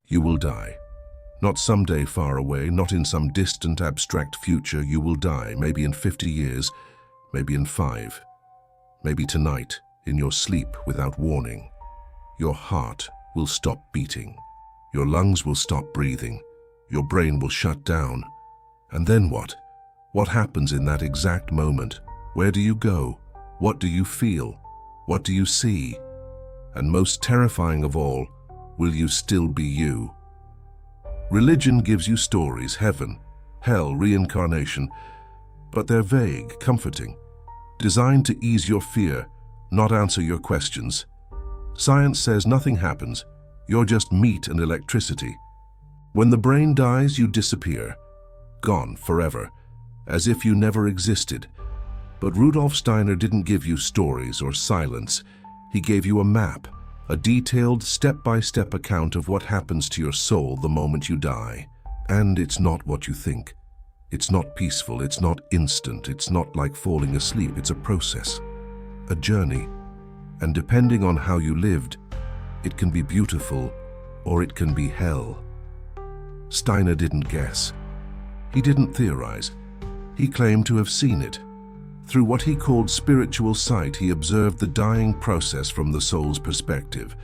You will die. Not someday far away, not in some distant abstract future. You will die, maybe in 50 years, maybe in 5. Maybe tonight, in your sleep without warning. Your heart will stop beating. Your lungs will stop breathing. Your brain will shut down. And then what? What happens in that exact moment? Where do you go? What do you feel? What do you see? And most terrifying of all, will you still be you? Religion gives you stories, heaven, hell, reincarnation, but they're vague, comforting, designed to ease your fear, not answer your questions. Science says nothing happens. You're just meat and electricity. When the brain dies, you disappear, gone forever, as if you never existed. But Rudolf Steiner didn't give you stories or silence. He gave you a map, a detailed step-by-step account of what happens to your soul the moment you die. And it's not what you think. It's not peaceful, it's not instant, it's not like falling asleep. It's a process, a journey. And depending on how you lived, it can be beautiful or it can be hell. Steiner didn't guess. He didn't theorize. He claimed to have seen it. Through what he called spiritual sight, he observed the dying process from the soul's perspective.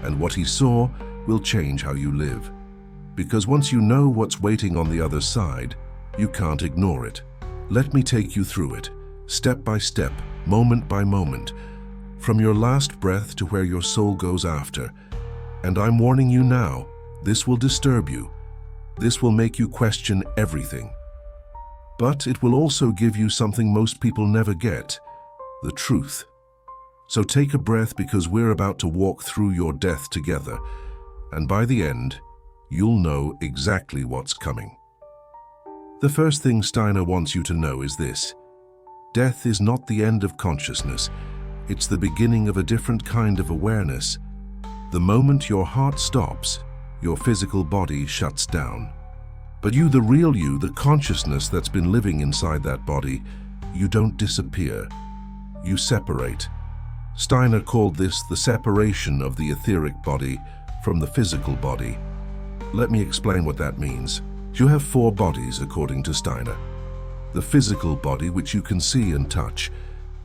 And what he saw will change how you live. Because once you know what's waiting on the other side, you can't ignore it. Let me take you through it, step by step, moment by moment, from your last breath to where your soul goes after. And I'm warning you now, this will disturb you. This will make you question everything. But it will also give you something most people never get, the truth. So take a breath, because we're about to walk through your death together, and by the end, you'll know exactly what's coming. The first thing Steiner wants you to know is this: death is not the end of consciousness. It's the beginning of a different kind of awareness. The moment your heart stops, your physical body shuts down. But you, the real you, the consciousness that's been living inside that body, you don't disappear. You separate. Steiner called this the separation of the etheric body from the physical body. Let me explain what that means. You have 4 bodies, according to Steiner. The physical body, which you can see and touch.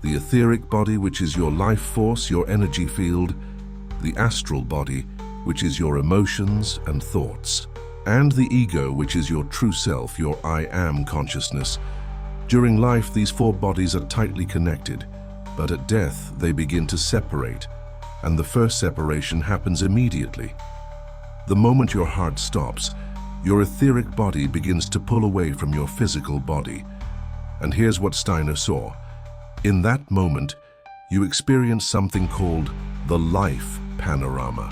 The etheric body, which is your life force, your energy field. The astral body, which is your emotions and thoughts. And the ego, which is your true self, your I am consciousness. During life, these 4 bodies are tightly connected, but at death, they begin to separate, and the first separation happens immediately. The moment your heart stops, your etheric body begins to pull away from your physical body. And here's what Steiner saw. In that moment, you experience something called the life panorama.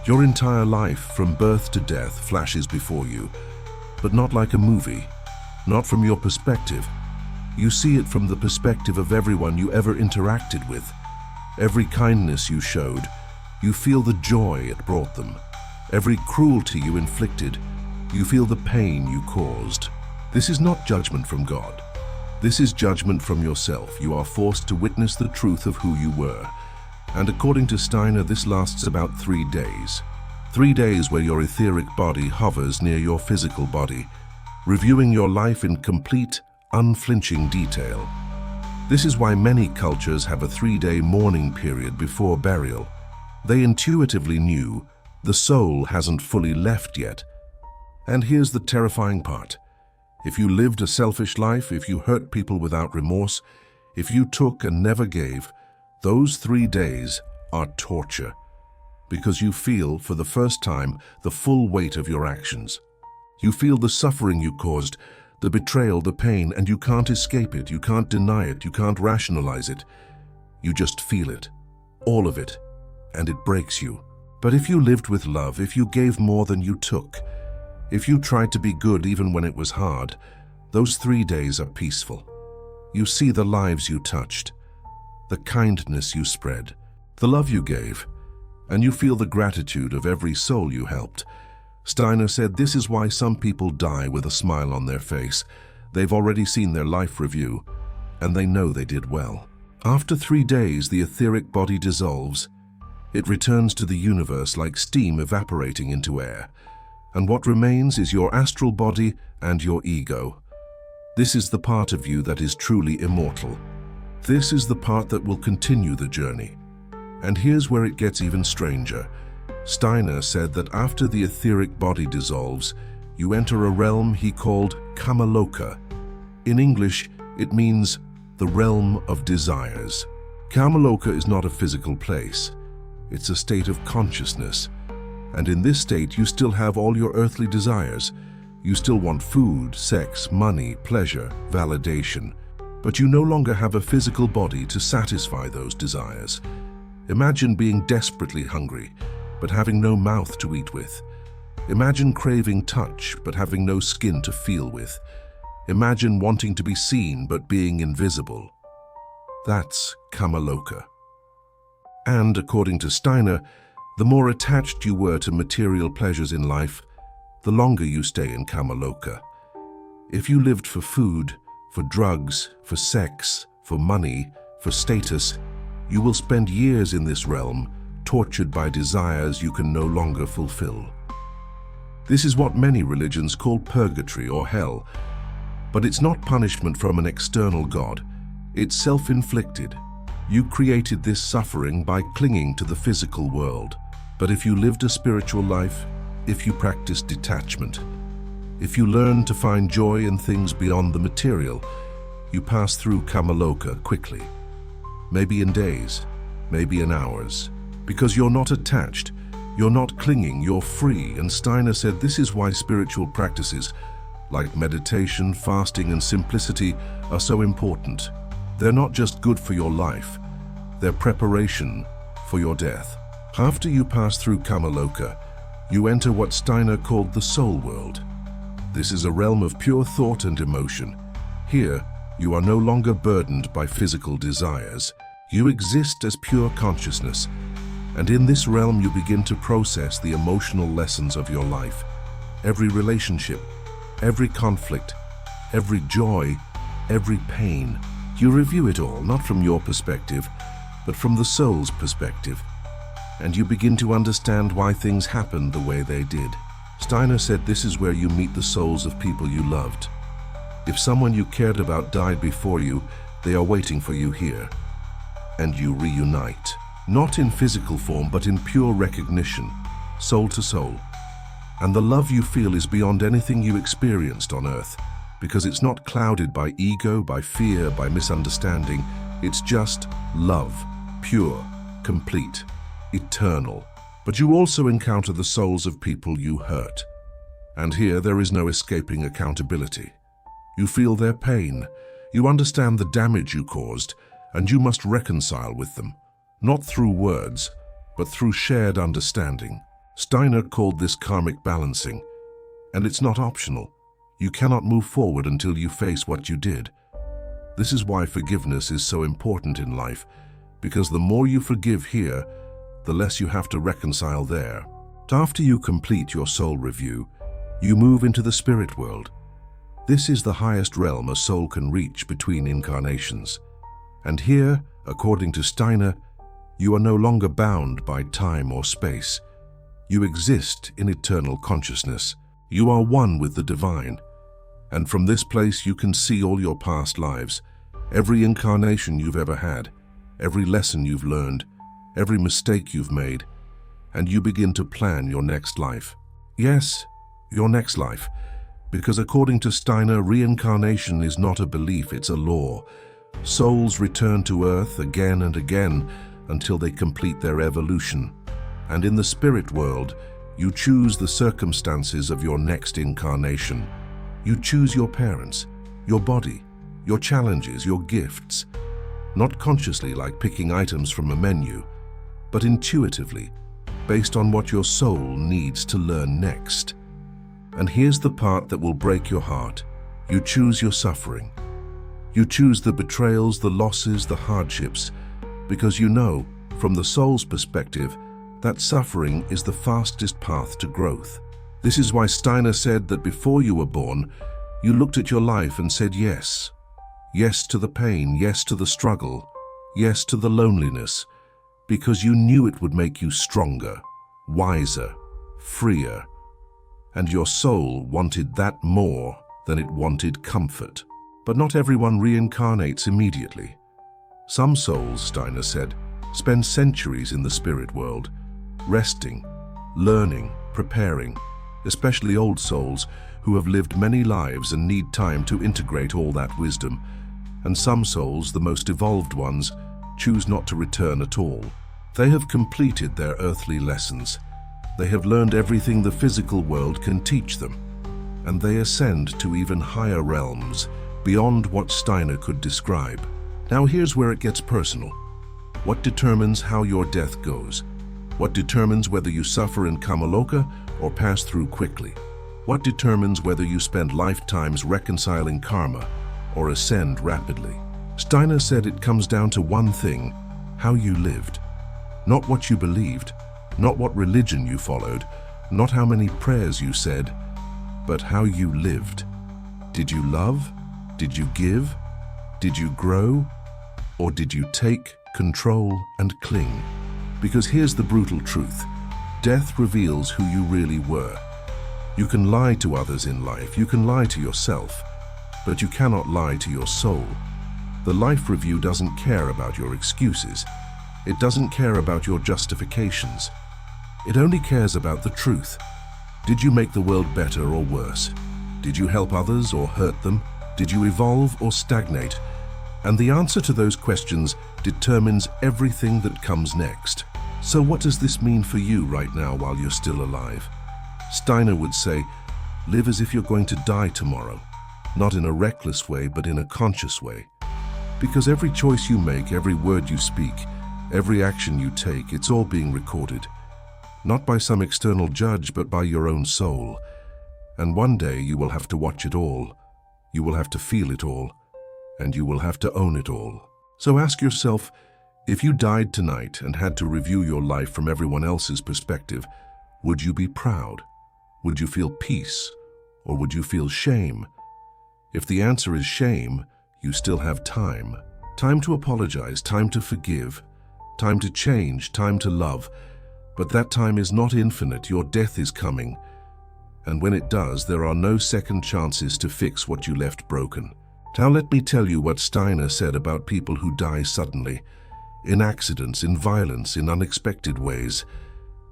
Your entire life, from birth to death, flashes before you, but not like a movie, not from your perspective. You see it from the perspective of everyone you ever interacted with. Every kindness you showed, you feel the joy it brought them. Every cruelty you inflicted, you feel the pain you caused. This is not judgment from God. This is judgment from yourself. You are forced to witness the truth of who you were. And according to Steiner, this lasts about 3 days. 3 days where your etheric body hovers near your physical body, reviewing your life in complete, unflinching detail. This is why many cultures have a 3-day mourning period before burial. They intuitively knew the soul hasn't fully left yet. And here's the terrifying part. If you lived a selfish life, if you hurt people without remorse, if you took and never gave, those 3 days are torture, because you feel, for the first time, the full weight of your actions. You feel the suffering you caused, the betrayal, the pain, and you can't escape it, you can't deny it, you can't rationalize it. You just feel it, all of it, and it breaks you. But if you lived with love, if you gave more than you took, if you tried to be good even when it was hard, those 3 days are peaceful. You see the lives you touched, the kindness you spread, the love you gave, and you feel the gratitude of every soul you helped. Steiner said this is why some people die with a smile on their face. They've already seen their life review, and they know they did well. After 3 days, the etheric body dissolves, It returns to the universe like steam evaporating into air, and what remains is your astral body and your ego. This is the part of you that is truly immortal. This is the part that will continue the journey. And here's where it gets even stranger. Steiner said that after the etheric body dissolves, you enter a realm he called Kamaloka. In English, it means the realm of desires. Kamaloka is not a physical place. It's a state of consciousness. And in this state, you still have all your earthly desires. You still want food, sex, money, pleasure, validation. But you no longer have a physical body to satisfy those desires. Imagine being desperately hungry, but having no mouth to eat with. Imagine craving touch, but having no skin to feel with. Imagine wanting to be seen, but being invisible. That's Kamaloka. And according to Steiner, the more attached you were to material pleasures in life, the longer you stay in Kamaloka. If you lived for food, for drugs, for sex, for money, for status, you will spend years in this realm, tortured by desires you can no longer fulfill. This is what many religions call purgatory or hell, but it's not punishment from an external God. It's self-inflicted. You created this suffering by clinging to the physical world. But if you lived a spiritual life, if you practiced detachment, if you learned to find joy in things beyond the material, you pass through Kamaloka quickly. Maybe in days, maybe in hours. Because you're not attached, you're not clinging, you're free. And Steiner said this is why spiritual practices like meditation, fasting, and simplicity are so important. They're not just good for your life, they're preparation for your death. After you pass through Kamaloka, you enter what Steiner called the soul world. This is a realm of pure thought and emotion. Here, you are no longer burdened by physical desires. You exist as pure consciousness, and in this realm you begin to process the emotional lessons of your life. Every relationship, every conflict, every joy, every pain. You review it all, not from your perspective, but from the soul's perspective. And you begin to understand why things happened the way they did. Steiner said this is where you meet the souls of people you loved. If someone you cared about died before you, they are waiting for you here. And you reunite. Not in physical form, but in pure recognition, soul to soul. And the love you feel is beyond anything you experienced on earth, because it's not clouded by ego, by fear, by misunderstanding. It's just love, pure, complete, eternal. But you also encounter the souls of people you hurt. And here there is no escaping accountability. You feel their pain, you understand the damage you caused, and you must reconcile with them, not through words, but through shared understanding. Steiner called this karmic balancing, and it's not optional. You cannot move forward until you face what you did. This is why forgiveness is so important in life, because the more you forgive here, the less you have to reconcile there. After you complete your soul review, you move into the spirit world. This is the highest realm a soul can reach between incarnations. And here, according to Steiner, you are no longer bound by time or space. You exist in eternal consciousness. You are one with the divine. And from this place you can see all your past lives, every incarnation you've ever had, every lesson you've learned, every mistake you've made, and you begin to plan your next life. Yes, your next life. Because according to Steiner, reincarnation is not a belief, it's a law. Souls return to Earth again and again until they complete their evolution. And in the spirit world, you choose the circumstances of your next incarnation. You choose your parents, your body, your challenges, your gifts. Not consciously like picking items from a menu, but intuitively, based on what your soul needs to learn next. And here's the part that will break your heart. You choose your suffering. You choose the betrayals, the losses, the hardships, because you know, from the soul's perspective, that suffering is the fastest path to growth. This is why Steiner said that before you were born, you looked at your life and said yes. Yes to the pain, yes to the struggle, yes to the loneliness, because you knew it would make you stronger, wiser, freer, and your soul wanted that more than it wanted comfort. But not everyone reincarnates immediately. Some souls, Steiner said, spend centuries in the spirit world, resting, learning, preparing, especially old souls who have lived many lives and need time to integrate all that wisdom. And some souls, the most evolved ones, choose not to return at all. They have completed their earthly lessons. They have learned everything the physical world can teach them, and they ascend to even higher realms beyond what Steiner could describe. Now here's where it gets personal. What determines how your death goes? What determines whether you suffer in Kamaloka or pass through quickly? What determines whether you spend lifetimes reconciling karma or ascend rapidly? Steiner said it comes down to one thing: how you lived. Not what you believed, not what religion you followed, not how many prayers you said, but how you lived. Did you love? Did you give? Did you grow? Or did you take, control, and cling? Because here's the brutal truth. Death reveals who you really were. You can lie to others in life, you can lie to yourself, but you cannot lie to your soul. The life review doesn't care about your excuses. It doesn't care about your justifications. It only cares about the truth. Did you make the world better or worse? Did you help others or hurt them? Did you evolve or stagnate? And the answer to those questions determines everything that comes next. So what does this mean for you right now while you're still alive? Steiner would say, live as if you're going to die tomorrow. Not in a reckless way, but in a conscious way. Because every choice you make, every word you speak, every action you take, it's all being recorded. Not by some external judge, but by your own soul. And one day you will have to watch it all. You will have to feel it all. And you will have to own it all. So ask yourself, if you died tonight and had to review your life from everyone else's perspective, would you be proud? Would you feel peace? Or would you feel shame? If the answer is shame, you still have time. Time to apologize, time to forgive, time to change, time to love. But that time is not infinite. Your death is coming. And when it does, there are no second chances to fix what you left broken. Now let me tell you what Steiner said about people who die suddenly, in accidents, in violence, in unexpected ways.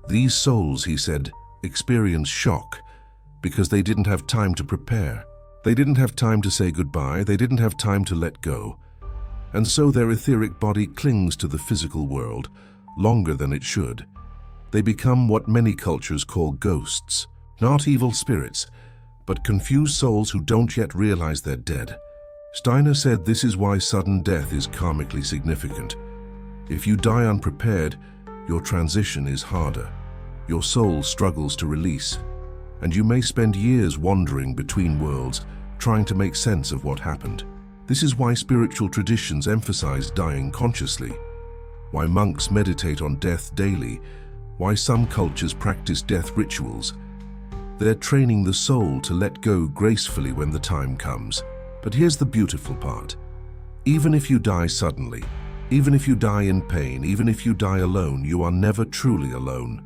These souls, he said, experience shock because they didn't have time to prepare. They didn't have time to say goodbye. They didn't have time to let go. And so their etheric body clings to the physical world longer than it should. They become what many cultures call ghosts, not evil spirits, but confused souls who don't yet realize they're dead. Steiner said this is why sudden death is karmically significant. If you die unprepared, your transition is harder. Your soul struggles to release, and you may spend years wandering between worlds, trying to make sense of what happened. This is why spiritual traditions emphasize dying consciously, why monks meditate on death daily, why some cultures practice death rituals. They're training the soul to let go gracefully when the time comes. But here's the beautiful part. Even if you die suddenly, even if you die in pain, even if you die alone, you are never truly alone.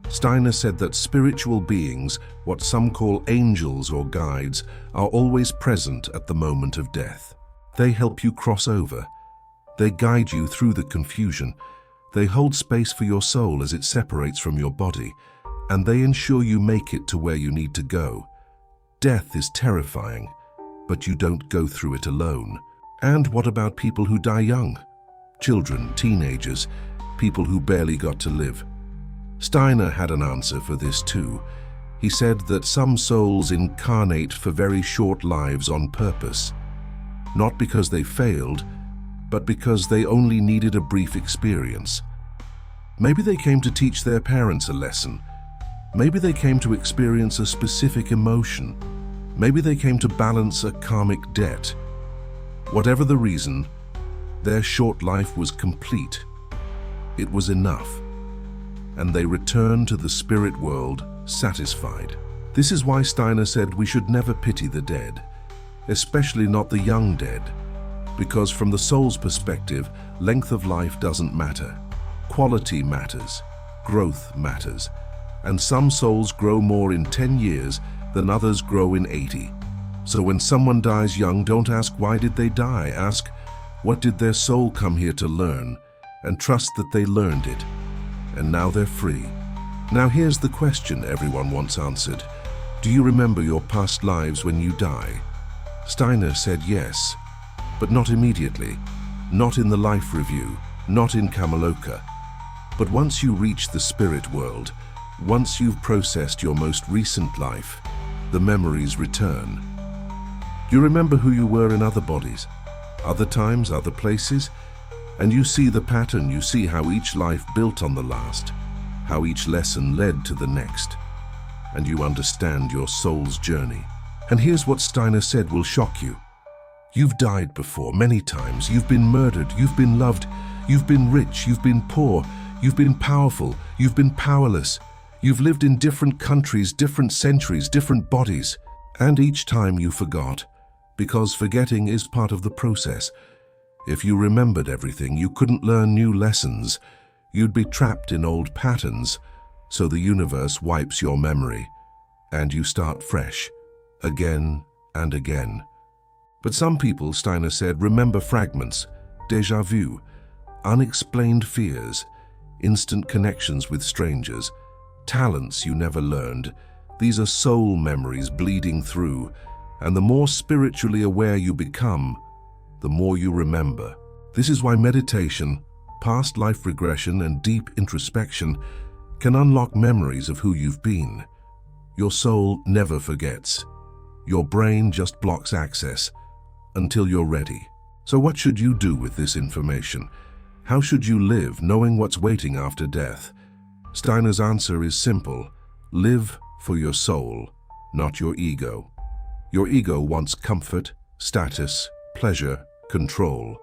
Steiner said that spiritual beings, what some call angels or guides, are always present at the moment of death. They help you cross over. They guide you through the confusion. They hold space for your soul as it separates from your body, and they ensure you make it to where you need to go. Death is terrifying, but you don't go through it alone. And what about people who die young? Children, teenagers, people who barely got to live. Steiner had an answer for this too. He said that some souls incarnate for very short lives on purpose, not because they failed, but because they only needed a brief experience. Maybe they came to teach their parents a lesson. Maybe they came to experience a specific emotion. Maybe they came to balance a karmic debt. Whatever the reason, their short life was complete. It was enough. And they returned to the spirit world satisfied. This is why Steiner said we should never pity the dead, especially not the young dead, because from the soul's perspective, length of life doesn't matter. Quality matters, growth matters, and some souls grow more in 10 years than others grow in 80. So when someone dies young, don't ask why did they die, ask what did their soul come here to learn, and trust that they learned it, and now they're free. Now here's the question everyone wants answered. Do you remember your past lives when you die? Steiner said yes, but not immediately, not in the life review, not in Kamaloka. But once you reach the spirit world, once you've processed your most recent life, the memories return. Do you remember who you were in other bodies, other times, other places? And you see the pattern, you see how each life built on the last, how each lesson led to the next, and you understand your soul's journey. And here's what Steiner said will shock you. You've died before, many times. You've been murdered, you've been loved, you've been rich, you've been poor, you've been powerful, you've been powerless. You've lived in different countries, different centuries, different bodies. And each time you forgot, because forgetting is part of the process. If you remembered everything, you couldn't learn new lessons. You'd be trapped in old patterns. So the universe wipes your memory, and you start fresh, again and again. But some people, Steiner said, remember fragments, déjà vu, unexplained fears, instant connections with strangers, talents you never learned. These are soul memories bleeding through, and the more spiritually aware you become, the more you remember. This is why meditation, past life regression, and deep introspection can unlock memories of who you've been. Your soul never forgets. Your brain just blocks access until you're ready. So what should you do with this information? How should you live knowing what's waiting after death? Steiner's answer is simple. Live for your soul, not your ego. Your ego wants comfort, status, pleasure, control.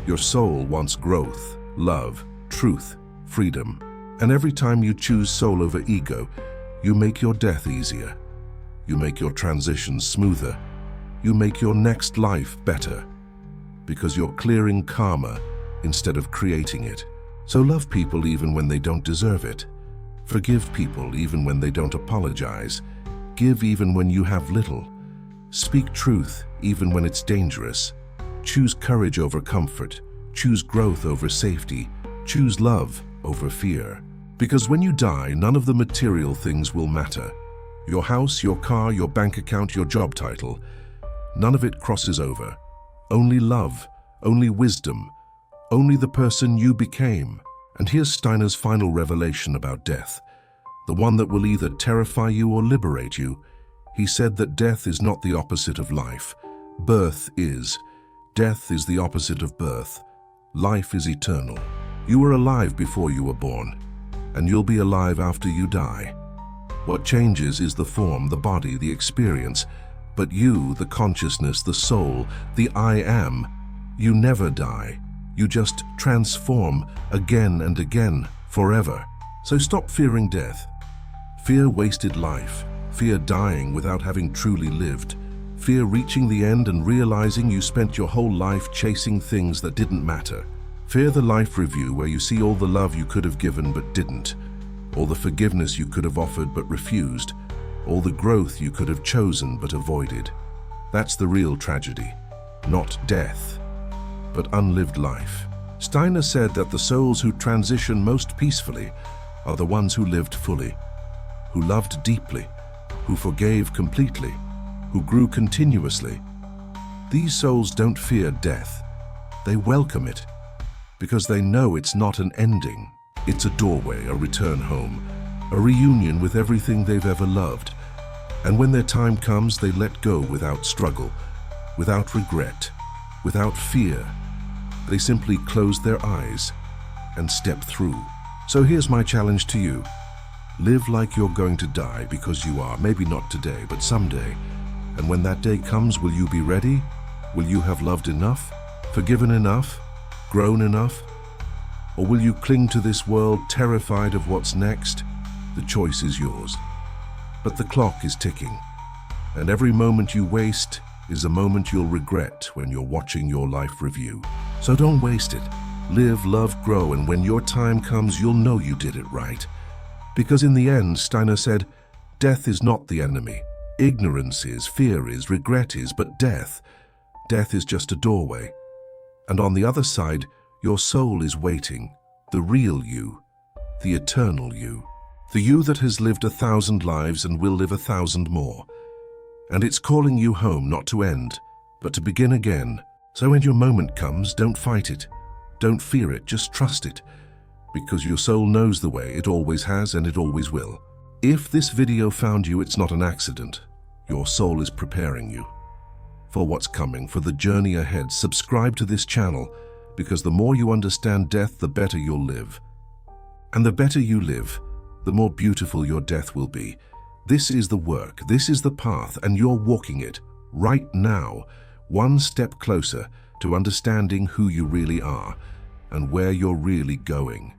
Your soul wants growth, love, truth, freedom. And every time you choose soul over ego, you make your death easier. You make your transition smoother. You make your next life better. Because you're clearing karma instead of creating it. So love people even when they don't deserve it. Forgive people even when they don't apologize. Give even when you have little. Speak truth even when it's dangerous. Choose courage over comfort. Choose growth over safety. Choose love over fear. Because when you die, none of the material things will matter. Your house, your car, your bank account, your job title, none of it crosses over. Only love, only wisdom, only the person you became. And here's Steiner's final revelation about death, the one that will either terrify you or liberate you. He said that death is not the opposite of life. Birth is. Death is the opposite of birth. Life is eternal. You were alive before you were born, and you'll be alive after you die. What changes is the form, the body, the experience. But you, the consciousness, the soul, the I am, you never die. You just transform again and again, forever. So stop fearing death. Fear wasted life. Fear dying without having truly lived. Fear reaching the end and realizing you spent your whole life chasing things that didn't matter. Fear the life review where you see all the love you could have given but didn't. All the forgiveness you could have offered but refused. All the growth you could have chosen but avoided. That's the real tragedy. Not death, but unlived life. Steiner said that the souls who transition most peacefully are the ones who lived fully, who loved deeply, who forgave completely, who grew continuously. These souls don't fear death. They welcome it, because they know it's not an ending. It's a doorway, a return home, a reunion with everything they've ever loved. And when their time comes, they let go without struggle, without regret, without fear. They simply close their eyes and step through. So here's my challenge to you. Live like you're going to die, because you are. Maybe not today, but someday. And when that day comes, will you be ready? Will you have loved enough, forgiven enough, grown enough? Or will you cling to this world terrified of what's next? The choice is yours. But the clock is ticking, and every moment you waste is a moment you'll regret when you're watching your life review. So don't waste it. Live, love, grow, and when your time comes, you'll know you did it right. Because in the end, Steiner said, death is not the enemy. Ignorance is, fear is, regret is, but death is just a doorway. And on the other side, your soul is waiting, the real you, the eternal you, the you that has lived 1,000 lives and will live 1,000 more. And it's calling you home, not to end, but to begin again. So when your moment comes, don't fight it. Don't fear it, just trust it. Because your soul knows the way, it always has and it always will. If this video found you, it's not an accident. Your soul is preparing you for what's coming, for the journey ahead. Subscribe to this channel, because the more you understand death, the better you'll live. And the better you live, the more beautiful your death will be. This is the work, this is the path, and you're walking it right now, one step closer to understanding who you really are and where you're really going.